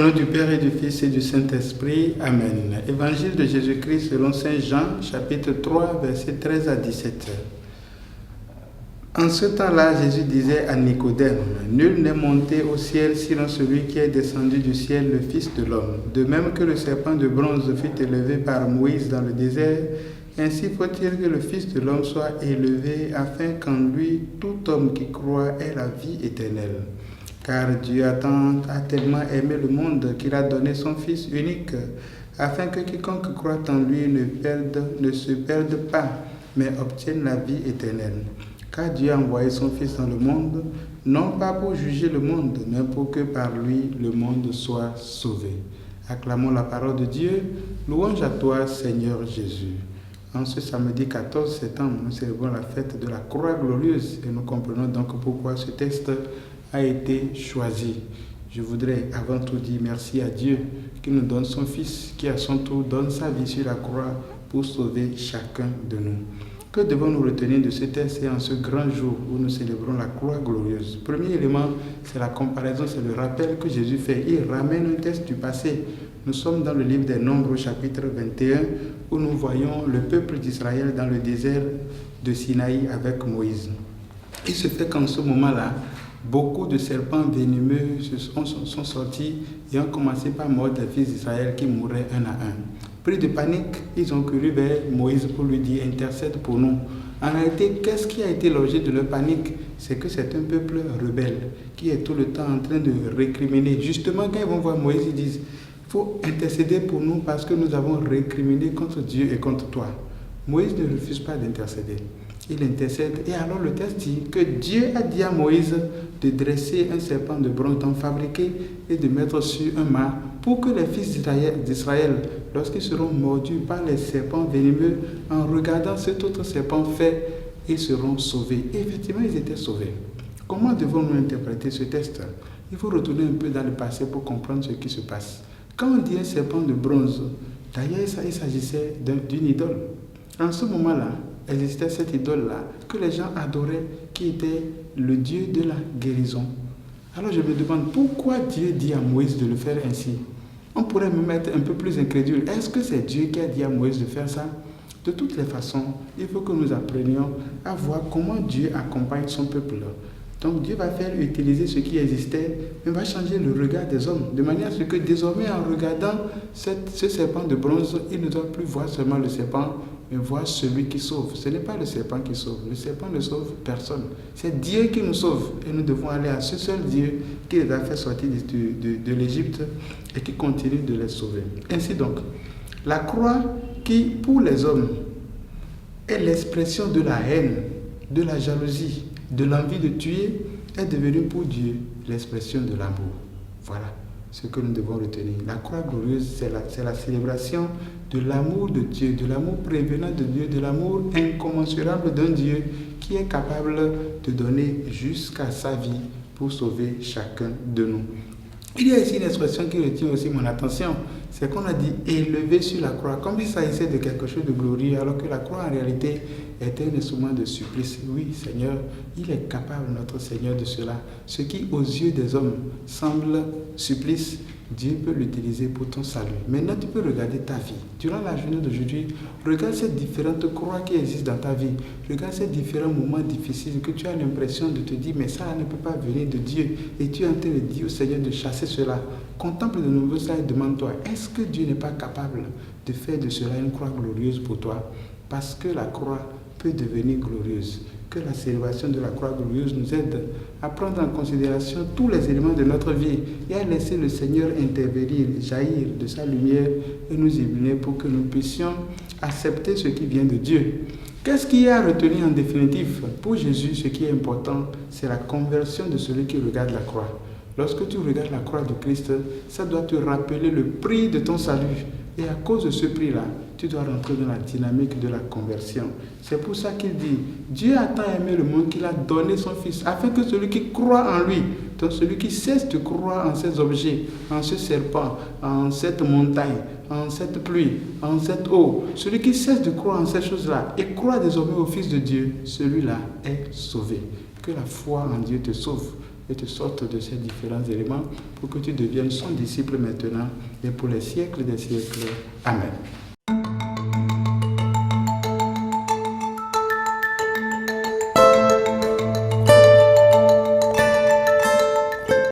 Au nom du Père et du Fils et du Saint-Esprit. Amen. Évangile de Jésus-Christ selon Saint Jean, chapitre 3, versets 13 à 17. En ce temps-là, Jésus disait à Nicodème, « Nul n'est monté au ciel sinon celui qui est descendu du ciel, le Fils de l'homme. De même que le serpent de bronze fut élevé par Moïse dans le désert, ainsi faut-il que le Fils de l'homme soit élevé, afin qu'en lui tout homme qui croit ait la vie éternelle. Car Dieu a tellement aimé le monde qu'il a donné son Fils unique, afin que quiconque croit en lui ne se perde pas, mais obtienne la vie éternelle. Car Dieu a envoyé son Fils dans le monde, non pas pour juger le monde, mais pour que par lui le monde soit sauvé. » Acclamons la parole de Dieu. Louange à toi, Seigneur Jésus. En ce samedi 14 septembre, nous célébrons la fête de la Croix glorieuse et nous comprenons donc pourquoi ce texte a été choisi. Je voudrais avant tout dire merci à Dieu qui nous donne son Fils, qui à son tour donne sa vie sur la croix pour sauver chacun de nous. Que devons-nous retenir de ce texte et en ce grand jour où nous célébrons la croix glorieuse? Premier élément, c'est la comparaison, c'est le rappel que Jésus fait. Il ramène un texte du passé. Nous sommes dans le livre des Nombres, chapitre 21, où nous voyons le peuple d'Israël dans le désert de Sinaï avec Moïse. Il se fait qu'en ce moment-là, beaucoup de serpents venimeux sont sortis et ont commencé par mordre les fils d'Israël qui mouraient un à un. Pris de panique, ils ont couru vers Moïse pour lui dire « Intercède pour nous ». En réalité, qu'est-ce qui a été l'objet de leur panique? C'est que c'est un peuple rebelle qui est tout le temps en train de récriminer. Justement, quand ils vont voir Moïse, ils disent « Il faut intercéder pour nous parce que nous avons récriminé contre Dieu et contre toi ». Moïse ne refuse pas d'intercéder. Il intercède et alors le texte dit que Dieu a dit à Moïse de dresser un serpent de bronze, d'en fabriquer et de mettre sur un mât pour que les fils d'Israël, lorsqu'ils seront mordus par les serpents venimeux, en regardant cet autre serpent fait, ils seront sauvés. Et effectivement, ils étaient sauvés. Comment devons-nous interpréter ce texte? Il faut retourner un peu dans le passé pour comprendre ce qui se passe. Quand on dit un serpent de bronze, d'ailleurs, il s'agissait d'une idole. En ce moment-là, existait cette idole-là que les gens adoraient, qui était le Dieu de la guérison. Alors je me demande pourquoi Dieu dit à Moïse de le faire ainsi. On pourrait me mettre un peu plus incrédule. Est-ce que c'est Dieu qui a dit à Moïse de faire ça? De toutes les façons, il faut que nous apprenions à voir comment Dieu accompagne son peuple. Donc Dieu va faire utiliser ce qui existait, mais va changer le regard des hommes, de manière à ce que désormais en regardant ce serpent de bronze, il ne doit plus voir seulement le serpent, mais voir celui qui sauve. Ce n'est pas le serpent qui sauve. Le serpent ne sauve personne. C'est Dieu qui nous sauve. Et nous devons aller à ce seul Dieu qui les a fait sortir de l'Égypte et qui continue de les sauver. Ainsi donc, la croix qui, pour les hommes, est l'expression de la haine, de la jalousie, de l'envie de tuer, est devenue pour Dieu l'expression de l'amour. Voilà ce que nous devons retenir. La croix glorieuse, c'est la célébration de l'amour de Dieu, de l'amour prévenant de Dieu, de l'amour incommensurable d'un Dieu qui est capable de donner jusqu'à sa vie pour sauver chacun de nous. Il y a ici une expression qui retient aussi mon attention, c'est qu'on a dit élevé sur la croix, comme il s'agissait de quelque chose de glorieux, alors que la croix en réalité était un instrument de supplice. Oui, Seigneur, il est capable, notre Seigneur, de cela. Ce qui, aux yeux des hommes, semble supplice, Dieu peut l'utiliser pour ton salut. Maintenant, tu peux regarder ta vie. Durant la journée d'aujourd'hui, regarde ces différentes croix qui existent dans ta vie. Regarde ces différents moments difficiles que tu as l'impression de te dire, mais ça ne peut pas venir de Dieu. Et tu es en train de dire au Seigneur de chasser cela. Contemple de nouveau ça et demande-toi, est-ce que Dieu n'est pas capable de faire de cela une croix glorieuse pour toi? Parce que la croix peut devenir glorieuse. Que la célébration de la croix glorieuse nous aide à prendre en considération tous les éléments de notre vie et à laisser le Seigneur intervenir, jaillir de sa lumière et nous illuminer pour que nous puissions accepter ce qui vient de Dieu. Qu'est-ce qu'il y a à retenir en définitive? Pour Jésus, ce qui est important, c'est la conversion de celui qui regarde la croix. Lorsque tu regardes la croix de Christ, ça doit te rappeler le prix de ton salut. Et à cause de ce prix-là, tu dois rentrer dans la dynamique de la conversion. C'est pour ça qu'il dit, Dieu a tant aimé le monde qu'il a donné son Fils, afin que celui qui croit en lui, donc celui qui cesse de croire en ces objets, en ce serpent, en cette montagne, en cette pluie, en cette eau, celui qui cesse de croire en ces choses-là et croit désormais au Fils de Dieu, celui-là est sauvé. Que la foi en Dieu te sauve. et te sorte de ces différents éléments pour que tu deviennes son disciple maintenant et pour les siècles des siècles. Amen.